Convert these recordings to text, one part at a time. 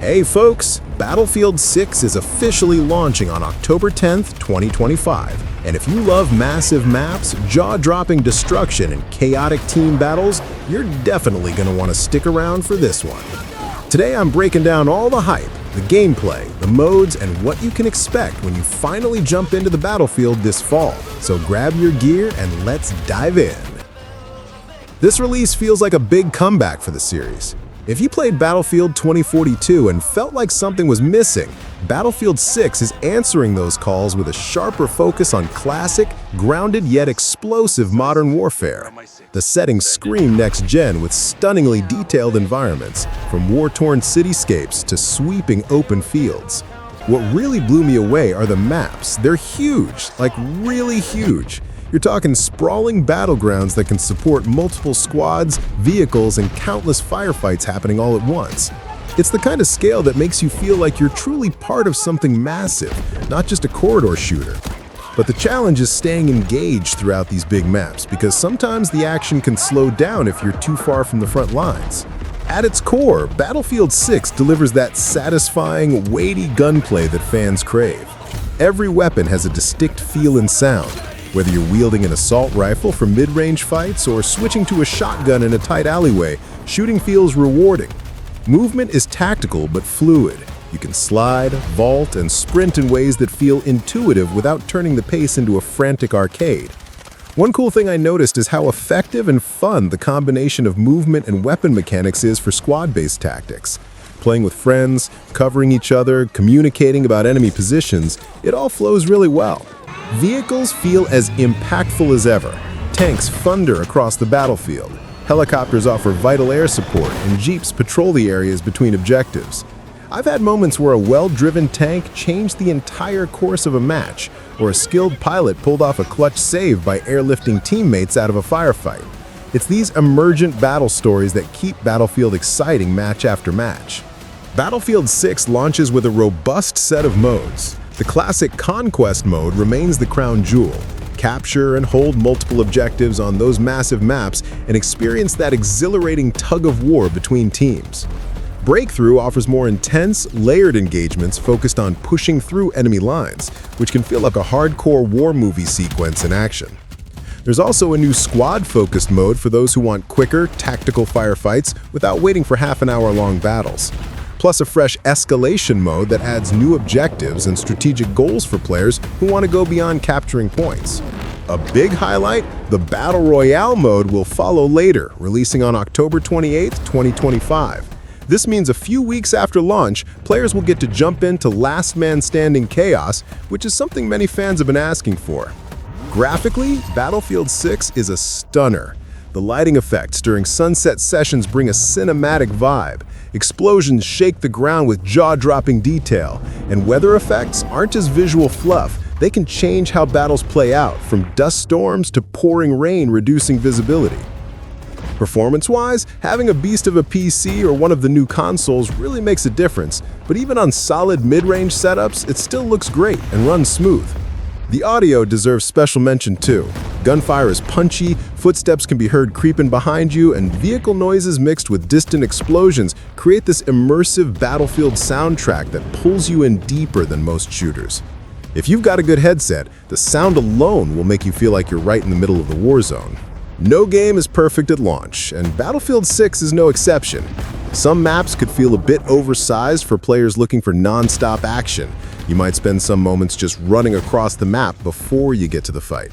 Hey folks, Battlefield 6 is officially launching on October 10th, 2025. And if you love massive maps, jaw-dropping destruction, and chaotic team battles, you're definitely going to want to stick around for this one. Today I'm breaking down all the hype, the gameplay, the modes, and what you can expect when you finally jump into the battlefield this fall. So grab your gear and let's dive in. This release feels like a big comeback for the series. If you played Battlefield 2042 and felt like something was missing, Battlefield 6 is answering those calls with a sharper focus on classic, grounded yet explosive modern warfare. The settings scream next-gen with stunningly detailed environments, from war-torn cityscapes to sweeping open fields. What really blew me away are the maps. They're huge, like really huge. You're talking sprawling battlegrounds that can support multiple squads, vehicles, and countless firefights happening all at once. It's the kind of scale that makes you feel like you're truly part of something massive, not just a corridor shooter. But the challenge is staying engaged throughout these big maps, because sometimes the action can slow down if you're too far from the front lines. At its core, Battlefield 6 delivers that satisfying, weighty gunplay that fans crave. Every weapon has a distinct feel and sound. Whether you're wielding an assault rifle for mid-range fights or switching to a shotgun in a tight alleyway, shooting feels rewarding. Movement is tactical but fluid. You can slide, vault, and sprint in ways that feel intuitive without turning the pace into a frantic arcade. One cool thing I noticed is how effective and fun the combination of movement and weapon mechanics is for squad-based tactics. Playing with friends, covering each other, communicating about enemy positions, it all flows really well. Vehicles feel as impactful as ever. Tanks thunder across the battlefield. Helicopters offer vital air support, and jeeps patrol the areas between objectives. I've had moments where a well-driven tank changed the entire course of a match, or a skilled pilot pulled off a clutch save by airlifting teammates out of a firefight. It's these emergent battle stories that keep Battlefield exciting match after match. Battlefield 6 launches with a robust set of modes. The classic Conquest mode remains the crown jewel. Capture and hold multiple objectives on those massive maps and experience that exhilarating tug-of-war between teams. Breakthrough offers more intense, layered engagements focused on pushing through enemy lines, which can feel like a hardcore war movie sequence in action. There's also a new squad-focused mode for those who want quicker, tactical firefights without waiting for half-an-hour-long battles. Plus a fresh escalation mode that adds new objectives and strategic goals for players who want to go beyond capturing points. A big highlight, the Battle Royale mode will follow later, releasing on October 28, 2025. This means a few weeks after launch, players will get to jump into last man standing chaos, which is something many fans have been asking for. Graphically, Battlefield 6 is a stunner. The lighting effects during sunset sessions bring a cinematic vibe. Explosions shake the ground with jaw-dropping detail, and weather effects aren't just visual fluff. They can change how battles play out, from dust storms to pouring rain reducing visibility. Performance-wise, having a beast of a PC or one of the new consoles really makes a difference, but even on solid mid-range setups, it still looks great and runs smooth. The audio deserves special mention too. Gunfire is punchy, footsteps can be heard creeping behind you, and vehicle noises mixed with distant explosions create this immersive Battlefield soundtrack that pulls you in deeper than most shooters. If you've got a good headset, the sound alone will make you feel like you're right in the middle of the war zone. No game is perfect at launch, and Battlefield 6 is no exception. Some maps could feel a bit oversized for players looking for non-stop action. You might spend some moments just running across the map before you get to the fight.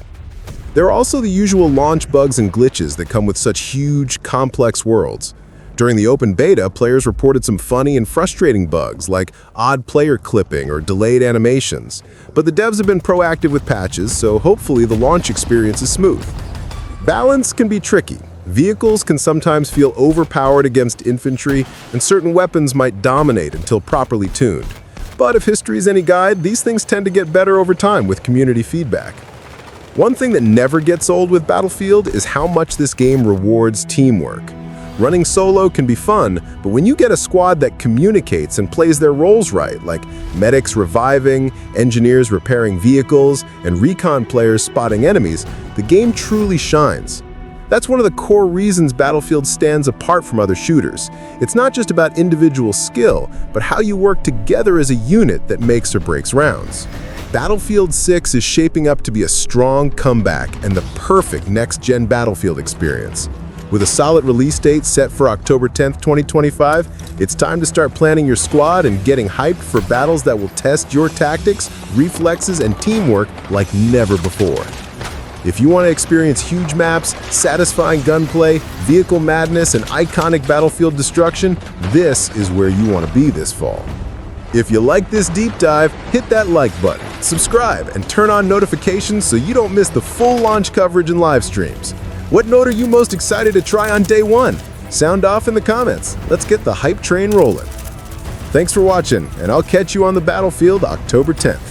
There are also the usual launch bugs and glitches that come with such huge, complex worlds. During the open beta, players reported some funny and frustrating bugs like odd player clipping or delayed animations. But the devs have been proactive with patches, so hopefully the launch experience is smooth. Balance can be tricky. Vehicles can sometimes feel overpowered against infantry, and certain weapons might dominate until properly tuned. But if history is any guide, these things tend to get better over time with community feedback. One thing that never gets old with Battlefield is how much this game rewards teamwork. Running solo can be fun, but when you get a squad that communicates and plays their roles right, like medics reviving, engineers repairing vehicles, and recon players spotting enemies, the game truly shines. That's one of the core reasons Battlefield stands apart from other shooters. It's not just about individual skill, but how you work together as a unit that makes or breaks rounds. Battlefield 6 is shaping up to be a strong comeback and the perfect next-gen Battlefield experience. With a solid release date set for October 10th, 2025, it's time to start planning your squad and getting hyped for battles that will test your tactics, reflexes, and teamwork like never before. If you want to experience huge maps, satisfying gunplay, vehicle madness, and iconic Battlefield destruction, this is where you want to be this fall. If you like this deep dive, hit that like button, subscribe, and turn on notifications so you don't miss the full launch coverage and live streams. What node are you most excited to try on day one? Sound off in the comments. Let's get the hype train rolling. Thanks for watching, and I'll catch you on the battlefield October 10th.